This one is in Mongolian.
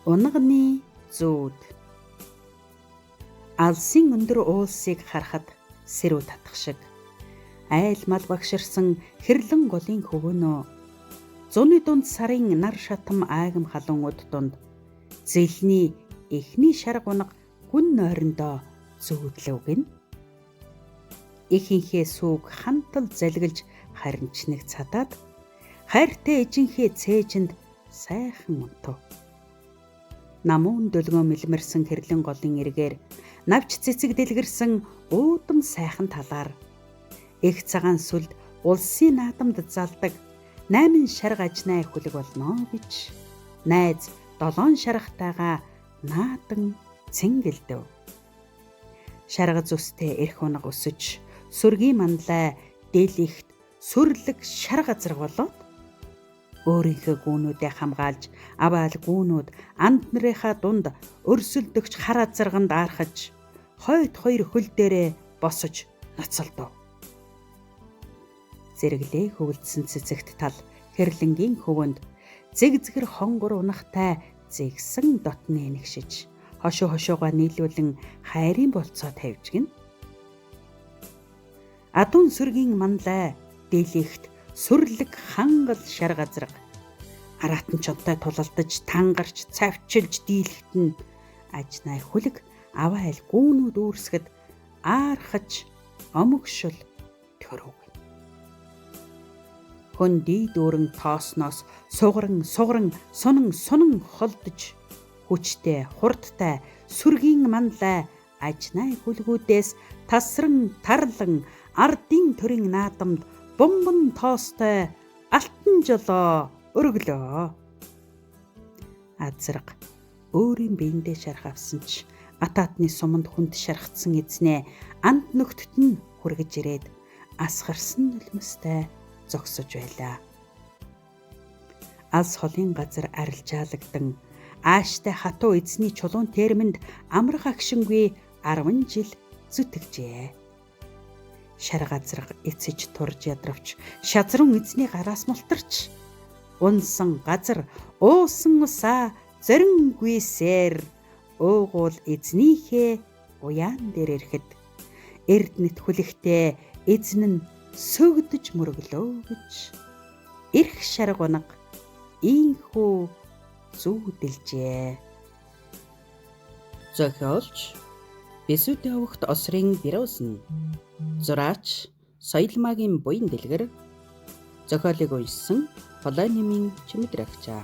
Унганы зүүд. Алсын өндөр уулсыг харахад сэрүү татах шиг айл мал багширсан хэрлэн голын хөвөнөө зуны дунд сарын нар шатам аагам халуунууд дунд зэлний эхний шар гунаг гүн нойрондоо зүүдлэв гин. Ихэнхээ сүг хантал залгилж харинчныг цадаад хайртай эжинхээ цээжинд сайхан унтав. Намуун дөлгөө мэлмэрсэн хэрлэн голын эргээр навч цэцэг дэлгэрсэн уудам сайхан талаар их цагаан сүлд улсын наадамд залдаг 8 шарга ажнаа хүлэг болно гэж найз 7 шаргатайгаа наадан цэнгэлдэв. Шарга зүстэй эрх унаг өсөж сүргийн манлай дэлихт сүрлэг шарга газар болоод өөрийнхөө гүүнүүдээ хамгаалж аваал гүүнүүд анд нарынхаа дунд өрсөлдөгч хар азарганд аархаж хойд хоёр хөл дээрээ босож ноцолдов. Зэрэглээ хөвөлдсөн цэцэгт тал хэрлэнгийн хөвөнд зэгзгэр хонгор унахтай зэгсэн дотны нэгшиж хошуугаа нийлүүлэн хайрын болцоо тавьж гин. Адун сүргийн манлай дэлихт сүрлэг хангал шар газраг аратан чонтой тулалдаж тангарч цавчилж дийлэхт нь ажнай хүлэг авайл гүүнүүд үүрсгэд аархаж омогшул төрөв. Хөндөй дүүрэн тоосноос сугран сунан холдож хүчтэй хурдтай сүргийн манлай ажнай хүлгүүдээс тасран тарлан ардын төрийн наадамд бомбон тоостой алтан жолоо өргөлөө. Азраг өөрийн биендээ шарх авсан ч атаатны суманд хүнд шархацсан эзнээ анд нөхдөд нь хүргэж ирээд асгарсан нулимстай зогсож байлаа. Алс холын газар арилжаалагдан ааштай хатуу эзний чулуун термэнд амрах агшингүй 10 жил зүтгэжээ. Шар газраг эцэж турж ядравч шазрун эзний гараас мултарч унсан газар уусан усаа зорингүйсээр уугуул эзнийхээ уяан дээр ирэхэд эрдэнэт хүлэгтээ эзэн нь сөгдөж мөрөглөө гэж эрх шар гунаг ийхүү зүүдэлжээ. Зохиолч Бисүд авахт осрын Бирөөсөн. Зураач Соёлмаагийн буян дэлгэр. Зохиолыг уншсан Полонимын Чимэдрэгчаа.